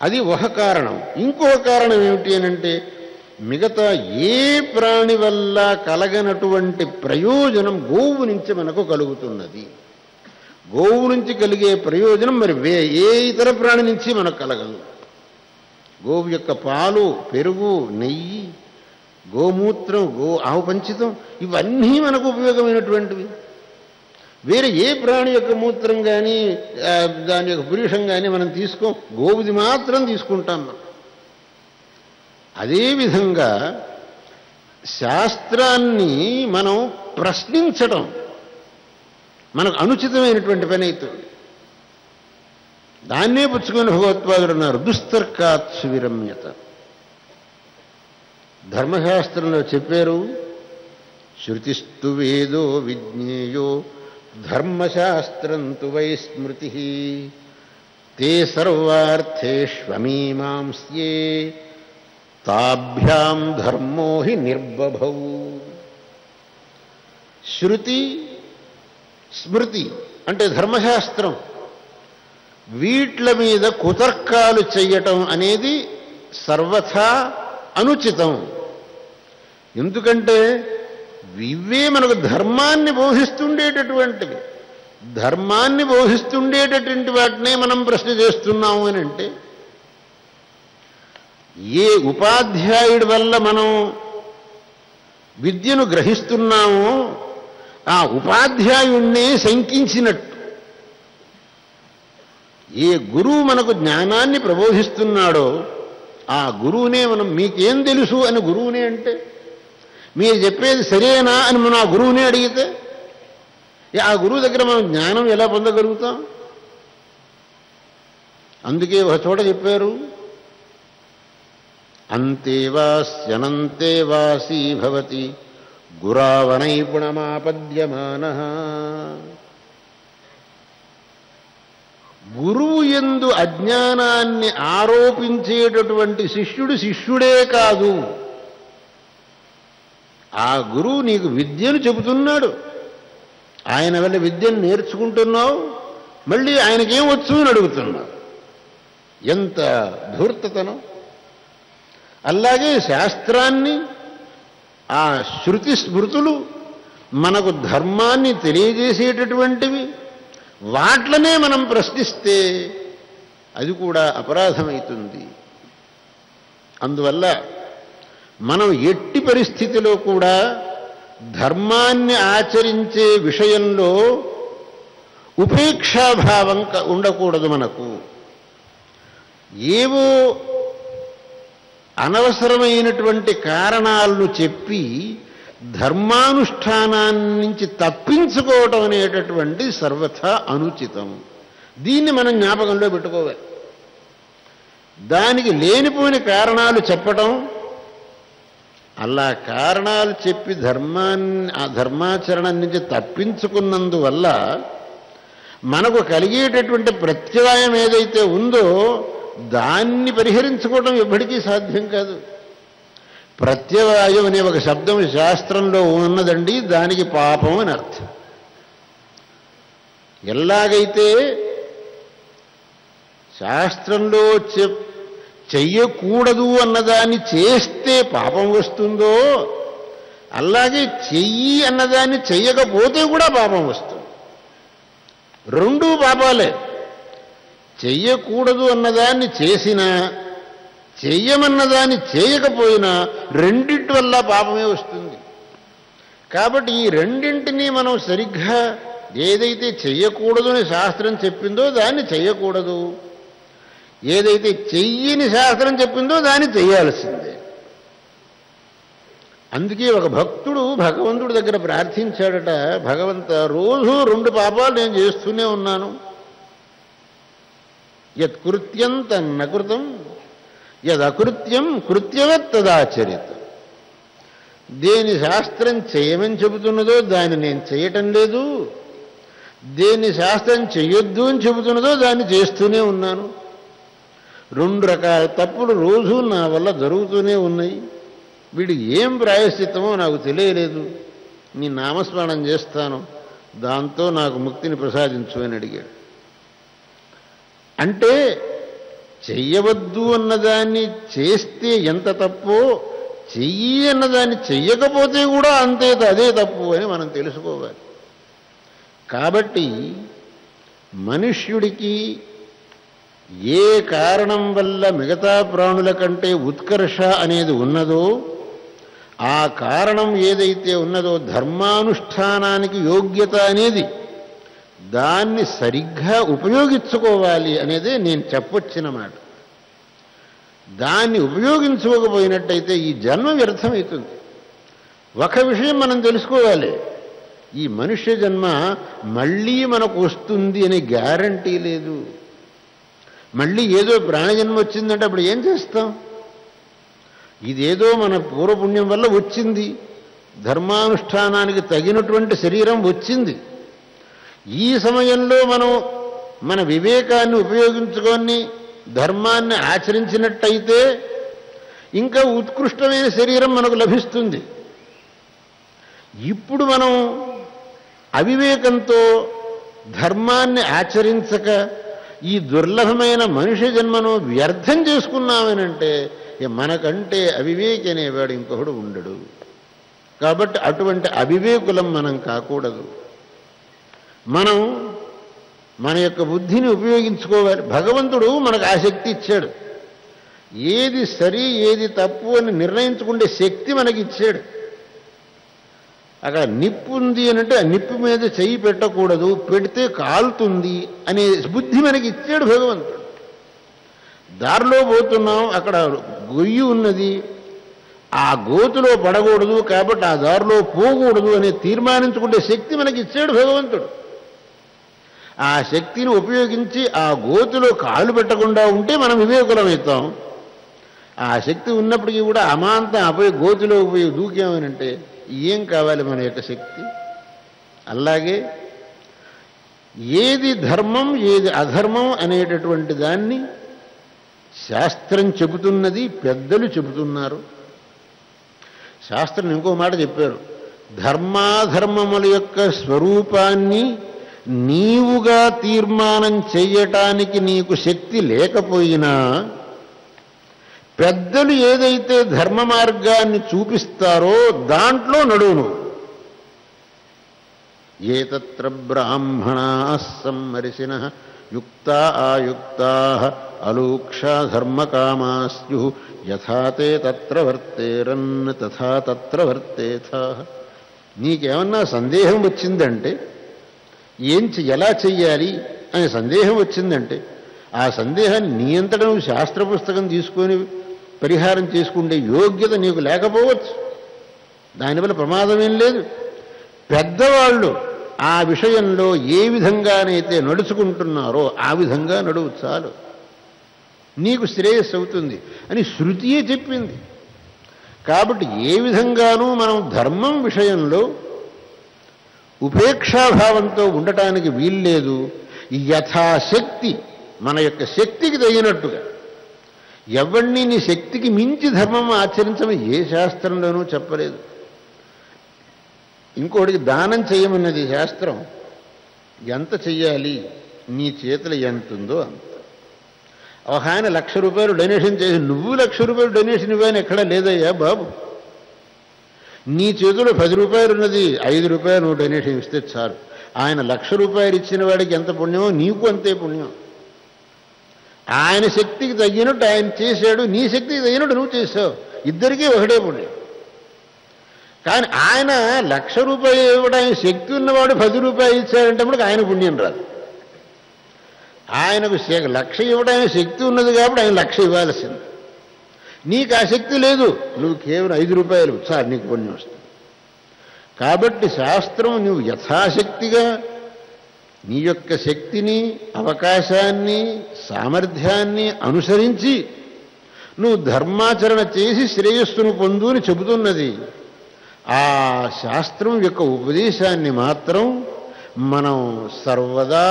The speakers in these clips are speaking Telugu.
అది ఒక కారణం. ఇంకొక కారణం ఏమిటి అనంటే మిగతా ఏ ప్రాణి వల్ల కలగనటువంటి ప్రయోజనం గోవు నుంచి మనకు కలుగుతున్నది. గోవు నుంచి కలిగే ప్రయోజనం మరి ఏ ఇతర ప్రాణి నుంచి మనకు కలగదు. గోవు యొక్క పాలు, పెరుగు, నెయ్యి, గోమూత్రం, ఆవు పంచితం ఇవన్నీ మనకు ఉపయోగమైనటువంటివి. వేరే ఏ ప్రాణి యొక్క మూత్రం కానీ దాని యొక్క పురుషం కానీ మనం తీసుకోం, గోవుది మాత్రం తీసుకుంటాం మనం. అదేవిధంగా శాస్త్రాన్ని మనం ప్రశ్నించడం మనకు అనుచితమైనటువంటి పని అవుతుంది. దాన్నే పుచ్చుకొని భగవత్పాదుడు అన్నారు, దుస్తర్కాత్ సువిరమ్యత. ధర్మశాస్త్రంలో చెప్పారు, శృతిస్తు వేదో విజ్ఞేయో ధర్మశాస్త్రంతు వై స్మృతి తే సర్వార్థేష్వమీమాంస్యే తాభ్యాం ధర్మో హి నిర్బభౌ. శృతి, స్మృతి అంటే ధర్మశాస్త్రం, వీట్ల మీద కుతర్కాలు చెయ్యటం అనేది సర్వథా అనుచితం. ఎందుకంటే ఇవే మనకు ధర్మాన్ని బోధిస్తుండేటటువంటివి. ధర్మాన్ని బోధిస్తుండేటటువంటి వాటినే మనం ప్రశ్న చేస్తున్నాము అని అంటే, ఏ ఉపాధ్యాయుడి వల్ల మనం విద్యను గ్రహిస్తున్నామో ఆ ఉపాధ్యాయుణ్ణే శంకించినట్టు. ఏ గురువు మనకు జ్ఞానాన్ని ప్రబోధిస్తున్నాడో ఆ గురువునే మనం మీకేం తెలుసు అని గురువునే అంటే, మీరు చెప్పేది సరేనా అని మనం ఆ గురువునే అడిగితే ఆ గురువు దగ్గర మనం జ్ఞానం ఎలా పొందగలుగుతాం? అందుకే ఒక చోట చెప్పారు, అంతేవాస్యనంతే వాసీ భవతి గురావనైపుణమాపద్యమానః. గురువు యందు అజ్ఞానాన్ని ఆరోపించేటటువంటి శిష్యుడు శిష్యుడే కాదు, ఆ గురువు నీకు విద్యను చెబుతున్నాడు, ఆయన వల్ల విద్యను నేర్చుకుంటున్నావు, మళ్ళీ ఆయనకేం వచ్చు అని అడుగుతున్నావు. ఎంత ధూర్తతనం! అలాగే శాస్త్రాన్ని, ఆ శృతి స్మృతులు మనకు ధర్మాన్ని తెలియజేసేటటువంటివి, వాట్లనే మనం ప్రశ్నిస్తే అది కూడా అపరాధమవుతుంది. అందువల్ల మనం ఎట్టి పరిస్థితిలో కూడా ధర్మాన్ని ఆచరించే విషయంలో ఉపేక్షాభావం ఉండకూడదు. మనకు ఏవో అనవసరమైనటువంటి కారణాలను చెప్పి ధర్మానుష్ఠానాన్ని నుంచి తప్పించుకోవటం అనేటటువంటి సర్వథా అనుచితం. దీన్ని మనం జ్ఞాపకంలో పెట్టుకోవాలి. దానికి లేనిపోయిన కారణాలు చెప్పటం, అలా కారణాలు చెప్పి ధర్మాచరణం నుంచి తప్పించుకున్నందువల్ల మనకు కలిగేటటువంటి ప్రత్యవాయం ఏదైతే ఉందో దాన్ని పరిహరించుకోవడం ఎప్పటికీ సాధ్యం కాదు. ప్రత్యవాయం అనే ఒక శబ్దం శాస్త్రంలో ఉన్నదండి, దానికి పాపం అని అర్థం. ఎలాగైతే శాస్త్రంలో చెయ్యకూడదు అన్నదాన్ని చేస్తే పాపం వస్తుందో, అలాగే చెయ్యి అన్నదాన్ని చెయ్యకపోతే కూడా పాపం వస్తుంది. రెండూ పాపాలే. చెయ్యకూడదు అన్నదాన్ని చేసినా, చెయ్యమన్నదాన్ని చేయకపోయినా రెండింటి వల్ల పాపమే వస్తుంది. కాబట్టి ఈ రెండింటినీ మనం సరిగ్గా ఏదైతే చెయ్యకూడదు అని శాస్త్రం చెప్పిందో దాన్ని చెయ్యకూడదు, ఏదైతే చెయ్యని శాస్త్రం చెప్పిందో దాన్ని చెయ్యాల్సిందే. అందుకే ఒక భక్తుడు భగవంతుడి దగ్గర ప్రార్థించాడట, భగవంత రోజు 2 పాపాలు నేను చేస్తూనే ఉన్నాను, యత్కృత్యం తన్నకృతం యదకృత్యం కృత్యవత్ తదాచరిత. దేని శాస్త్రం చేయమని చెబుతున్నదో దాన్ని నేను చేయటం లేదు, దేని శాస్త్రం చెయ్యొద్దు అని చెబుతున్నదో దాన్ని చేస్తూనే ఉన్నాను. 2 రకాల తప్పులు రోజు నా వల్ల జరుగుతూనే ఉన్నాయి. వీడికి ఏం ప్రాయశ్చిత్తమో నాకు తెలియలేదు, నీ నామస్మరణం చేస్తాను, దాంతో నాకు ముక్తిని ప్రసాదించు అని అడిగాడు. అంటే చెయ్యవద్దు అన్నదాన్ని చేస్తే ఎంత తప్పో, చెయ్యి అన్నదాన్ని చెయ్యకపోతే కూడా అంతే అదే తప్పు అని మనం తెలుసుకోవాలి. కాబట్టి మనుష్యుడికి ఏ కారణం వల్ల మిగతా ప్రాణుల కంటే ఉత్కర్ష అనేది ఉన్నదో, ఆ కారణం ఏదైతే ఉన్నదో ధర్మానుష్ఠానానికి యోగ్యత అనేది, దాన్ని సరిగ్గా ఉపయోగించుకోవాలి అనేదే నేను చెప్పొచ్చిన మాట. దాన్ని ఉపయోగించుకోకపోయినట్టయితే ఈ జన్మ వ్యర్థమవుతుంది. ఒక విషయం మనం తెలుసుకోవాలి, ఈ మనుష్య జన్మ మళ్ళీ మనకు వస్తుంది అనే గ్యారంటీ లేదు. మళ్ళీ ఏదో ప్రాణజన్మ వచ్చిందంటే అప్పుడు ఏం చేస్తాం? ఇదేదో మన పూర్వపుణ్యం వల్ల వచ్చింది, ధర్మానుష్ఠానానికి తగినటువంటి శరీరం వచ్చింది. ఈ సమయంలో మనం మన వివేకాన్ని ఉపయోగించుకొని ధర్మాన్ని ఆచరించినట్టయితే ఇంకా ఉత్కృష్టమైన శరీరం మనకు లభిస్తుంది. ఇప్పుడు మనం అవివేకంతో ధర్మాన్ని ఆచరించక ఈ దుర్లభమైన మనుష్య జన్మను వ్యర్థం చేసుకున్నామనంటే మనకంటే అవివేకి అనేవాడు ఇంకొకడు ఉండడు. కాబట్టి అటువంటి అవివేకులం మనం కాకూడదు. మనం మన యొక్క బుద్ధిని ఉపయోగించుకోవాలి. భగవంతుడు మనకు ఆ శక్తి ఇచ్చాడు. ఏది సరి ఏది తప్పు అని నిర్ణయించుకునే శక్తి మనకి ఇచ్చాడు. అక్కడ నిప్పు ఉంది అనంటే ఆ నిప్పు మీద చెయ్యి పెట్టకూడదు, పెడితే కాలుతుంది అనే బుద్ధి మనకి ఇచ్చాడు భగవంతుడు. దారిలో పోతున్నాం, అక్కడ గొయ్యి ఉన్నది, ఆ గోతులో పడకూడదు కాబట్టి ఆ దారిలో పోకూడదు అని తీర్మానించుకునే శక్తి మనకి ఇచ్చాడు భగవంతుడు. ఆ శక్తిని ఉపయోగించి ఆ గోతులో కాలు పెట్టకుండా ఉంటే మనం వివేకులం అవుతాం. ఆ శక్తి ఉన్నప్పటికీ కూడా అమాంతం అపోయి గోతులో పోయి దూకామనంటే ఏం కావాలి మన యొక్క శక్తి? అలాగే ఏది ధర్మం ఏది అధర్మం అనేటటువంటి దాన్ని శాస్త్రం చెబుతున్నది, పెద్దలు చెబుతున్నారు. శాస్త్రం ఇంకో మాట చెప్పారు, ధర్మాధర్మముల యొక్క స్వరూపాన్ని నీవుగా తీర్మానం చెయ్యటానికి నీకు శక్తి లేకపోయినా పెద్దలు ఏదైతే ధర్మ మార్గాన్ని చూపిస్తారో దాంట్లో నడువును. ఏతత్ర బ్రాహ్మణాః సమ్మర్షిణః యుక్తా ఆయుక్తాః అలూక్షా ధర్మకామాస్యుః యథా తే తత్ర వర్తేరన్ తథా తత్ర వర్తేథాః. నీకేమన్నా సందేహం వచ్చిందంటే, ఎలా చెయ్యాలి అనే సందేహం వచ్చిందంటే ఆ సందేహాన్ని నీ అంతటా నువ్వు శాస్త్ర పుస్తకం తీసుకొని పరిహారం చేసుకుంటే యోగ్యత నీకు లేకపోవచ్చు. దానివల్ల ప్రమాదమేం లేదు. పెద్దవాళ్ళు ఆ విషయంలో ఏ విధంగానైతే నడుచుకుంటున్నారో ఆ విధంగా నడువు చాలు, నీకు శ్రేయస్సు అవుతుంది అని శృతియే చెప్పింది. కాబట్టి ఏ విధంగానూ మనం ధర్మం విషయంలో ఉపేక్షాభావంతో ఉండటానికి వీల్లేదు. యథాశక్తి మన యొక్క శక్తికి తగినట్టుగా, ఎవరిని నీ శక్తికి మించి ధర్మం ఆచరించమని ఏ శాస్త్రంలోనూ చెప్పలేదు. ఇంకోటికి దానం చేయమన్నది శాస్త్రం. ఎంత చెయ్యాలి, నీ చేతులు ఎంత ఉందో అంత. ఒక ఆయన 1,00,000 రూపాయలు డొనేషన్ చేసి నువ్వు 1,00,000 రూపాయలు డొనేషన్ ఇవ్వని ఎక్కడా లేదయ్యా బాబు. నీ చేతిలో 10 రూపాయలు ఉన్నది, 5 రూపాయలు నువ్వు డొనేషన్ ఇస్తే చాలు. ఆయన 1,00,000 రూపాయలు ఇచ్చిన వాడికి ఎంత పుణ్యమో నీకు అంతే పుణ్యం. ఆయన శక్తికి తగినట్టు ఆయన చేశాడు, నీ శక్తికి తగినట్టు నువ్వు చేసావు, ఇద్దరికీ ఒకటే పుణ్యం. కానీ ఆయన 1,00,000 రూపాయలు ఇవ్వడానికి శక్తి ఉన్నవాడు 10 రూపాయలు ఇచ్చాడంటే ఆయన పుణ్యం రాదు. ఆయనకు 1,00,000 ఇవ్వడానికి శక్తి ఉన్నది కాబట్టి ఆయన 1,00,000 ఇవ్వాల్సింది. నీకు ఆ శక్తి లేదు, నువ్వు కేవలం 5 రూపాయలు చాలు, నీకు పుణ్యం వస్తుంది. కాబట్టి శాస్త్రం నువ్వు యథాశక్తిగా నీ యొక్క శక్తిని, అవకాశాన్ని, సామర్థ్యాన్ని అనుసరించి నువ్వు ధర్మాచరణ చేసి శ్రేయస్సును పొందు అని చెబుతున్నది. ఆ శాస్త్రం యొక్క ఉపదేశాన్ని మాత్రం మనం సర్వదా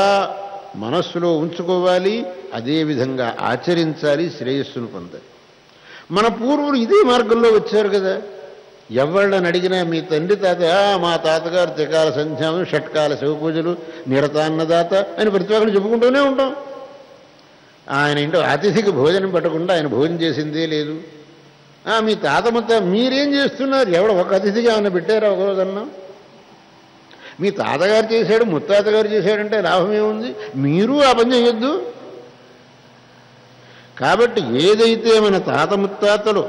మనస్సులో ఉంచుకోవాలి, అదేవిధంగా ఆచరించాలి, శ్రేయస్సును పొందాలి. మన పూర్వులు ఇదే మార్గంలో వచ్చారు కదా. ఎవళ్ళని అడిగినా మీ తండ్రి తాత, మా తాతగారు త్రికాల సంధ్యానం, షట్కాల శివపూజలు, నిరతాన్నదాత అని ప్రతి ఒక్కరు చెప్పుకుంటూనే ఉంటాం. ఆయన ఇంట్లో అతిథికి భోజనం పెట్టకుండా ఆయన భోజనం చేసిందే లేదు. మీ తాత ముత్త మీరేం చేస్తున్నారు? ఎవడో ఒక అతిథికి ఏమన్నా పెట్టారా ఒకరోజన్నా? మీ తాతగారు చేశాడు, ముత్తాతగారు చేశాడంటే లాభం ఏముంది? మీరు ఆ పని చేయొద్దు. కాబట్టి ఏదైతే మన తాత ముత్తాతలు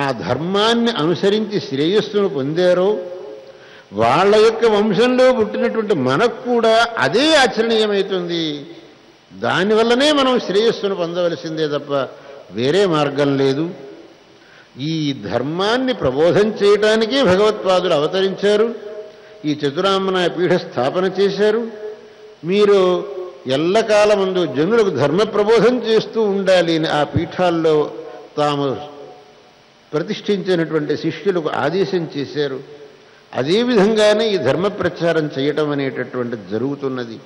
ఆ ధర్మాన్ని అనుసరించి శ్రేయస్సును పొందారో వాళ్ళ యొక్క వంశంలో పుట్టినటువంటి మనకు కూడా అదే ఆచరణీయమవుతుంది. దానివల్లనే మనం శ్రేయస్సును పొందవలసిందే తప్ప వేరే మార్గం లేదు. ఈ ధర్మాన్ని ప్రబోధం చేయటానికే భగవత్పాదులు అవతరించారు. ఈ చతురామ్మనాయ పీఠ స్థాపన చేశారు. మీరు ఎల్లకాలమందు జనులకు ధర్మ ప్రబోధం చేస్తూ ఉండాలి అని ఆ పీఠాల్లో తాము ప్రతిష్ఠించినటువంటి శిష్యులకు ఆదేశం చేశారు. అదేవిధంగానే ఈ ధర్మ ప్రచారం చేయటం అనేటటువంటిది జరుగుతున్నది.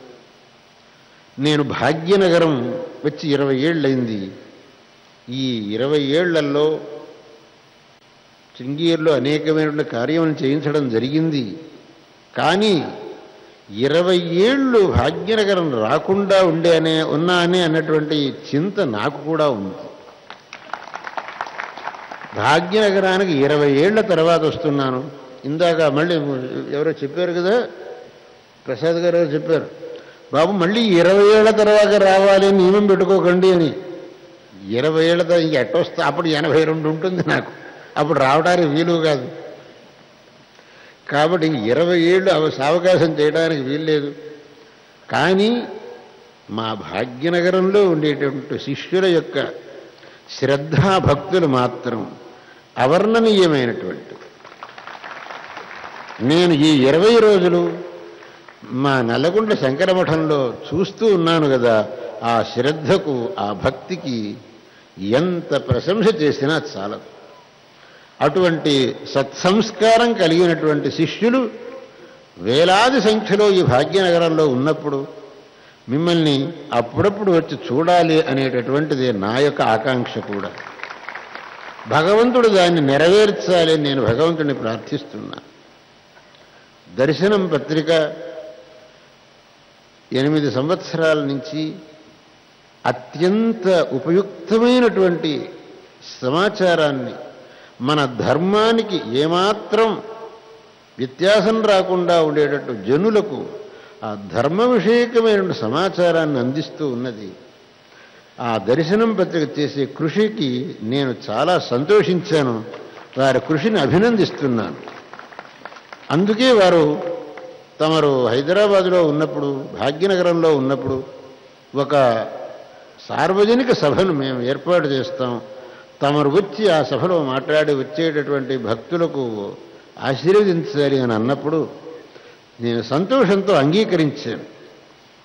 నేను భాగ్యనగరం వచ్చి 20 ఏళ్ళైంది. ఈ 20 ఏళ్లలో శృంగేరిలో అనేకమైనటువంటి కార్యములను చేయించడం జరిగింది. కానీ 20 ఏళ్ళు భాగ్యనగరం రాకుండా ఉన్నానే అన్నటువంటి చింత నాకు కూడా ఉంది. భాగ్యనగరానికి 20 ఏళ్ల తర్వాత వస్తున్నాను. ఇందాక మళ్ళీ ఎవరో చెప్పారు కదా, ప్రసాద్ గారు చెప్పారు, బాబు మళ్ళీ 20 ఏళ్ల తర్వాత రావాలి అని నియమం పెట్టుకోకండి అని. 20 ఏళ్ల తర్వాత ఇంక ఎట్టొస్తా, అప్పుడు 82 ఉంటుంది నాకు, అప్పుడు రావడానికి వీలు కాదు. కాబట్టి ఇంక 20 ఏళ్ళు అవకాశం చేయడానికి వీల్లేదు. కానీ మా భాగ్యనగరంలో ఉండేటువంటి శిష్యుల యొక్క శ్రద్ధాభక్తులు మాత్రం అవర్ణనీయమైనటువంటి. నేను ఈ 20 రోజులు మా నల్లగుంట్ల శంకరమఠంలో చూస్తూ ఉన్నాను కదా, ఆ శ్రద్ధకు ఆ భక్తికి ఎంత ప్రశంస చేసినా చాలదు. అటువంటి సత్సంస్కారం కలిగినటువంటి శిష్యులు వేలాది సంఖ్యలో ఈ భాగ్యనగరంలో ఉన్నప్పుడు మిమ్మల్ని అప్పుడప్పుడు వచ్చి చూడాలి అనేటటువంటిది నా యొక్క ఆకాంక్ష కూడా. భగవంతుడు దాన్ని నెరవేర్చాలి అని నేను భగవంతుడిని ప్రార్థిస్తున్నా. దర్శనం పత్రిక 8 సంవత్సరాల నుంచి అత్యంత ఉపయుక్తమైనటువంటి సమాచారాన్ని, మన ధర్మానికి ఏమాత్రం వ్యత్యాసం రాకుండా ఉండేటట్టు జనులకు ఆ ధర్మ విషయకమైన సమాచారాన్ని అందిస్తూ ఉన్నది. ఆ దర్శనం పత్రిక చేసే కృషికి నేను చాలా సంతోషించాను. వారి కృషిని అభినందిస్తున్నాను. అందుకే వారు తమరు హైదరాబాదులో ఉన్నప్పుడు, భాగ్యనగరంలో ఉన్నప్పుడు ఒక సార్వజనిక సభను మేము ఏర్పాటు చేస్తాం, తమరు వచ్చి ఆ సభలో మాట్లాడి వచ్చేటటువంటి భక్తులకు ఆశీర్వదించాలి అని అన్నప్పుడు నేను సంతోషంతో అంగీకరించాను.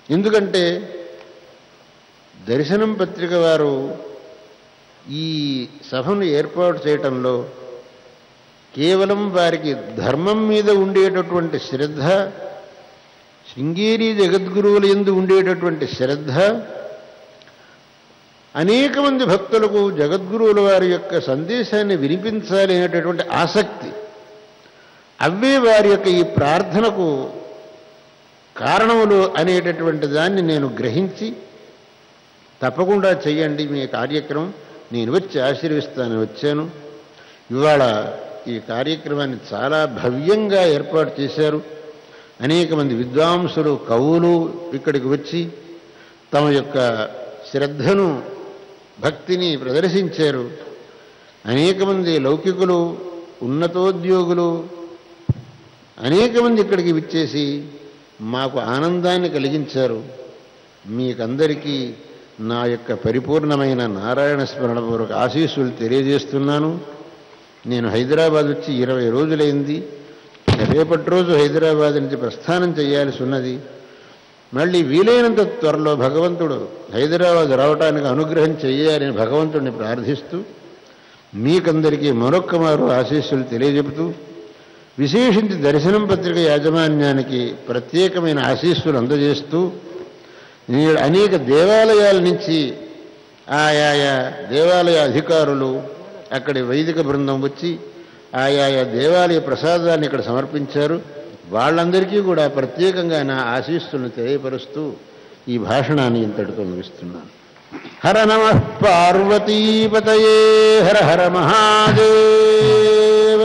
ఎందుకంటే దర్శనం పత్రిక వారు ఈ సభను ఏర్పాటు చేయటంలో కేవలం వారికి ధర్మం మీద ఉండేటటువంటి శ్రద్ధ, శృంగేరి జగద్గురువుల యందు ఉండేటటువంటి శ్రద్ధ, అనేక మంది భక్తులకు జగద్గురువుల వారి యొక్క సందేశాన్ని వినిపించాలి అనేటటువంటి ఆసక్తి, అవే వారి యొక్క ఈ ప్రార్థనకు కారణములు అనేటటువంటి దాన్ని నేను గ్రహించి, తప్పకుండా చెయ్యండి మీ కార్యక్రమం, నేను వచ్చి ఆశీర్విస్తాను వచ్చాను. ఇవాళ ఈ కార్యక్రమాన్ని చాలా భవ్యంగా ఏర్పాటు చేశారు. అనేక మంది విద్వాంసులు, కవులు ఇక్కడికి వచ్చి తమ యొక్క శ్రద్ధను, భక్తిని ప్రదర్శించారు. అనేక మంది లౌకికులు, ఉన్నతోద్యోగులు అనేక మంది ఇక్కడికి విచ్చేసి మాకు ఆనందాన్ని కలిగించారు. మీకందరికీ నా యొక్క పరిపూర్ణమైన నారాయణ స్మరణపూర్వక ఆశీస్సులు తెలియజేస్తున్నాను. నేను హైదరాబాద్ వచ్చి 20 రోజులైంది. రేపటి రోజు హైదరాబాద్ నుంచి ప్రస్థానం చేయాల్సి ఉన్నది. మళ్ళీ వీలైనంత త్వరలో భగవంతుడు హైదరాబాద్ రావటానికి అనుగ్రహం చేయాలని భగవంతుడిని ప్రార్థిస్తూ మీకందరికీ మరొక్క మారు ఆశీస్సులు తెలియజెపుతూ, విశేషించి దర్శనం పత్రిక యాజమాన్యానికి ప్రత్యేకమైన ఆశీస్సులు అందజేస్తూ, అనేక దేవాలయాల నుంచి ఆయా దేవాలయ అధికారులు, అక్కడి వైదిక బృందం వచ్చి ఆయా దేవాలయ ప్రసాదాన్ని ఇక్కడ సమర్పించారు. వాళ్ళందరికీ కూడా ప్రత్యేకంగా నా ఆశీస్సులను తెలియపరుస్తూ ఈ భాషణాన్ని ఇంతటితో ముగిస్తున్నాను. హర నమః పార్వతీపతయే హర హర మహాదేవ.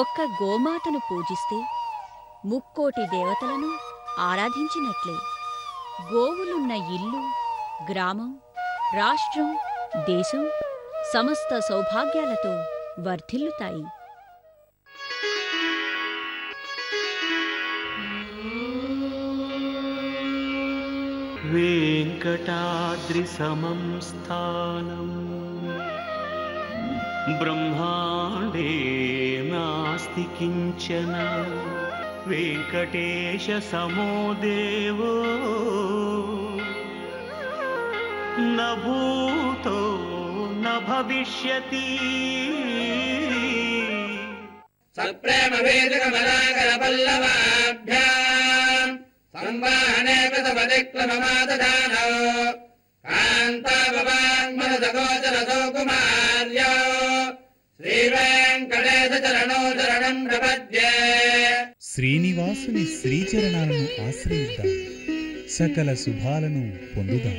ఒక్క గోమాతను పూజిస్తే ముక్కోటి దేవతలను ఆరాధించినట్లే. గోవులున్న ఇల్లు, గ్రామం, రాష్ట్రం, దేశం సమస్త సౌభాగ్యాలతో వర్ధిల్లుతాయి. వెంకటాద్రి సమం స్థానం బ్రహ్మాండే నాస్తి కించన వెంకటేశ సమో దేవో న భూతో న భవిష్యతి. సప్రేమ వేదిక మలాకర పల్లవాభ్యాం సంవాహనే ప్రసవదిక్రమమాదధానో కాంతాపవాన్మనసగోచర సౌకుమార్యో శ్రీవేంకటేశ చరణో చరణం ప్రపద్యే. శ్రీనివాసుని శ్రీచరణాలను ఆశ్రయిద్దాం, సకల శుభాలను పొందుదాం.